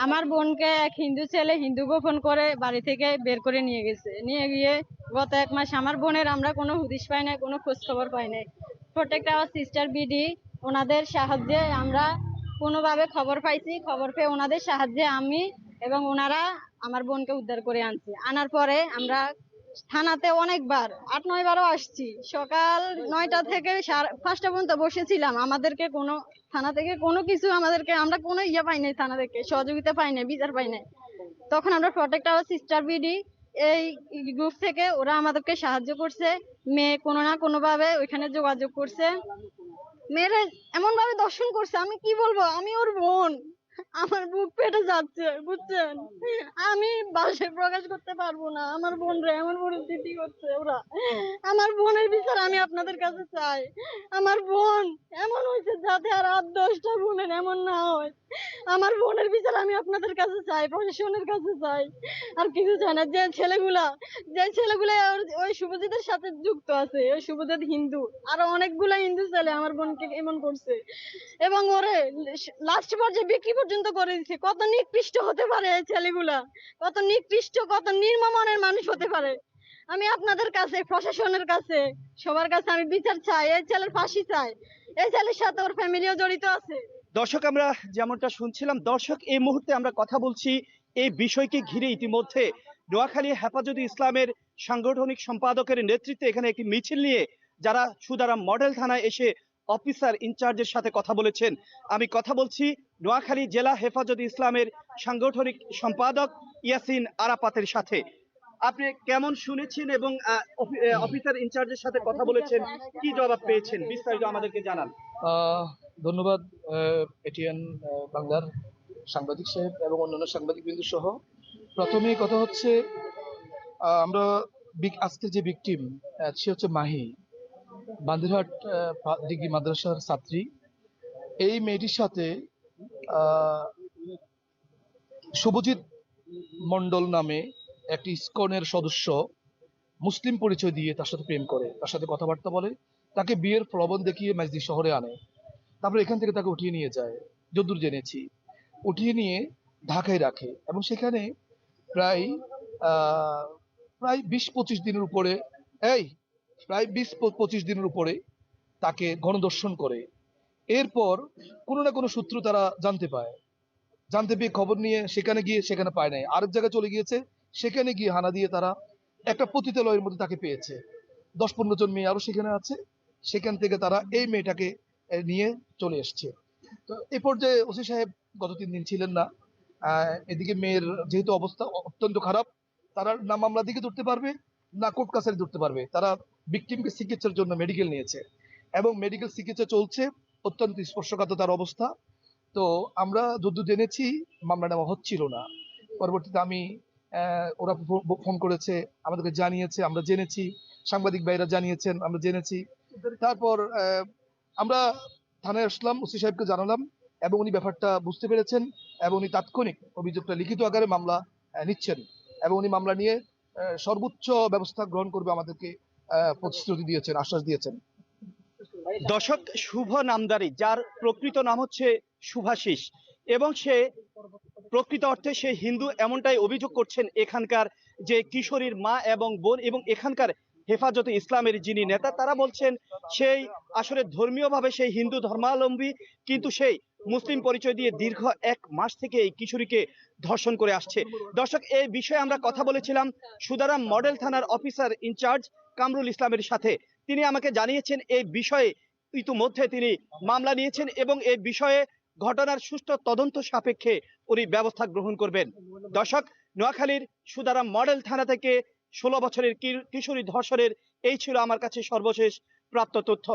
আমার বোনকে এক হিন্দু ছেলে হিন্দু গোপন করে বাড়ি থেকে বের করে নিয়ে গেছে। নিয়ে গিয়ে গত 1 মাস আমার বোনের আমরা কোনো হুদিস পাই নাই, কোনো খোঁজ খবর পাই নাই। প্রত্যেকটা আমার সিস্টার বিডি ওনাদের সাহায্যে আমরা কোনোভাবে খবর পাইছি। খবর পেয়ে ওনাদের সাহায্যে আমি এবং ওনারা আমার বোনকে উদ্ধার করে আনছি। আনার পরে আমরা থানাতে অনেকবার 8-9 বারও আসছি। সকাল 9টা থেকে 5টা পর্যন্ত বসেছিলাম। আমাদেরকে কোনো থানা থেকে কোনো কিছু আমাদেরকে আমরা কোনো পাই নাই, থানা থেকে সহযোগিতা পাই নাই, বিচার পাই নাই। তখন আমরা প্রত্যেকটা আওয়ার সিস্টার বিডি এই গ্রুপ থেকে ওরা আমাদেরকে সাহায্য করছে। মেয়ে কোনো না কোনো ভাবে ওইখানে যোগাযোগ করছে। মেয়েরা এমন ভাবে দর্শন করছে, আমি কি বলবো, আমি ওর বোন। আমার বুক পেটে যাচ্ছে, বুঝছেন। আমি ভাষায় প্রকাশ করতে পারবো না। আমার বোনরা এমন পরিস্থিতি করছে ওরা। আমার বোনের বিচার আমি আপনাদের কাছে চাই। আমার বোন এমন হয়েছে যাতে আর 8-10টা বোনের এমন না হয়। আমার বোনের বিচার আমি আপনাদের কাছে চাই, প্রশাসনের কাছে চাই। আর কিছু চাই না। যে ছেলেগুলা ওই শুভজিতের সাথে যুক্ত আছে, ওই শুভজিৎ হিন্দু, আরো অনেকগুলা হিন্দু ছেলে আমার বোনকে এমন করছে এবং ওরে লাস্ট পর্যায়ে বিক্রি পর্যন্ত করে দিচ্ছে। কত নিকৃষ্ট হতে পারে এই ছেলেগুলা, কত নিকৃষ্ট, কত নির্মমনের মানুষ হতে পারে। আমি আপনাদের কাছে, প্রশাসনের কাছে, সবার কাছে আমি বিচার চাই। এই ছেলের ফাঁসি চাই। এই ছেলের সাথে ওর ফ্যামিলিও জড়িত আছে। দর্শক, আমরা যেমনটা শুনছিলাম, দর্শক এই মুহূর্তে আমরা কথা বলছি এই বিষয়কে ঘিরে। ইতিমধ্যে নোয়াখালী হেফাজতে ইসলামের সাংগঠনিক সম্পাদকের নেতৃত্বে এখানে একটি মিছিল নিয়ে যারা সুদারাম মডেল থানায় এসে অফিসার ইনচার্জের সাথে কথা বলেছেন। আমি কথা বলছি নোয়াখালী জেলা হেফাজতে ইসলামের সাংগঠনিক সম্পাদক ইয়াসিন আরাফাতের সাথে। আপনি কেমন শুনেছেন এবং অফিসার ইনচার্জের সাথে কথা বলেছেন, কি জবাব পেয়েছেন, বিস্তারিত আমাদেরকে জানান। ধন্যবাদ এটিএন বাংলার সাংবাদিক সাহেব এবং অন্যান্য সাংবাদিক বিন্দু সহ। প্রথমেই কথা হচ্ছে, আমরা আজকে যে ভিকটিম সে হচ্ছে মাহি, বান্দিরহাট ডিগ্রি মাদ্রাসার ছাত্রী। এই মেয়েটির সাথে শুভজিৎ মন্ডল নামে একটি ইসকনের সদস্য মুসলিম পরিচয় দিয়ে তার সাথে প্রেম করে, তার সাথে কথাবার্তা বলে, তাকে বিয়ের প্রলোভন দেখিয়ে মেজদি শহরে আনে। তারপরে এখান থেকে তাকে উঠিয়ে নিয়ে যায়, যদ্দূর জেনেছি। উঠিয়ে নিয়ে ঢাকায় রাখে এবং সেখানে প্রায় প্রায় 20-25 দিনের উপরে প্রায় 20-25 দিনের উপরে তাকে গণদর্শন করে। এরপর কোনো না কোনো সূত্র তারা জানতে পেয়ে খবর নিয়ে সেখানে গিয়ে সেখানে পায় নাই, আরেক জায়গায় চলে গিয়েছে। সেখানে গিয়ে হানা দিয়ে তারা একটা পতিতালয়ের মধ্যে তাকে পেয়েছে। 10-15 জন মেয়ে আরো সেখানে আছে। সেখান থেকে তারা এই মেয়েটাকে নিয়ে চলে এসছে। তো এ পর্যায়ে ওসি সাহেব গত 3 দিন ছিলেন না। এদিকে মেয়ের যেহেতু অবস্থা অত্যন্ত খারাপ, তারা না মামলা দিকে ধরতে পারবে না কোর্ট কাছারি ধরতে পারবে। তারা ভিকটিমকে চিকিৎসার জন্য মেডিকেল নিয়েছে এবং মেডিকেল চিকিৎসা চলছে। অত্যন্ত স্পর্শকাতর তার অবস্থা। তো আমরা যদ্দূর জেনেছি মামলা নেওয়া হচ্ছিল না। পরবর্তীতে ওরা ফোন করেছে, আমাদেরকে জানিয়েছে, আমরা জেনেছি, সাংবাদিক ভাইরা জানিয়েছেন, আমরা জেনেছি। তারপর আমরা থানায় আসলাম, ওসি সাহেবকে জানালাম এবং উনি ব্যাপারটা বুঝতে পেরেছেন এবং উনি তাৎক্ষণিক অভিযোগটা লিখিত আকারে মামলা নিচ্ছেন এবং উনি মামলা নিয়ে সর্বোচ্চ ব্যবস্থা গ্রহণ করবে আমাদেরকে প্রতিশ্রুতি দিয়েছেন, আশ্বাস দিয়েছেন। দর্শক, শুভ নামদারি, যার প্রকৃত নাম হচ্ছে শুভাশিস এবং সে প্রকৃত অর্থে সে হিন্দু, এমনটাই অভিযোগ করছেন এখানকার যে কিশোরীর মা এবং বোন এবং এখানকার হেফাজতে ইসলামের যিনি নেতা, তারা বলছেন সেই আসলে ধর্মীয়ভাবে সেই হিন্দু ধর্মাবলম্বী, কিন্তু সেই মুসলিম পরিচয় দিয়ে দীর্ঘ 1 মাস থেকে এই কিশোরীকে ধর্ষণ করে আসছে। দর্শক, এই বিষয়ে আমরা কথা বলেছিলাম সুদারাম মডেল থানার অফিসার ইনচার্জ কামরুল ইসলামের সাথে। তিনি আমাকে জানিয়েছেন এই বিষয়ে ইতিমধ্যে তিনি মামলা নিয়েছেন এবং এই বিষয়ে ঘটনার সুষ্ঠু তদন্ত সাপেক্ষে উনি ব্যবস্থা গ্রহণ করবেন। দর্শক, নোয়াখালীর সুদারাম মডেল থানা থেকে 16 বছরের কিশোরী ধর্ষণের এই ছিল আমার কাছে সর্বশেষ প্রাপ্ত তথ্য।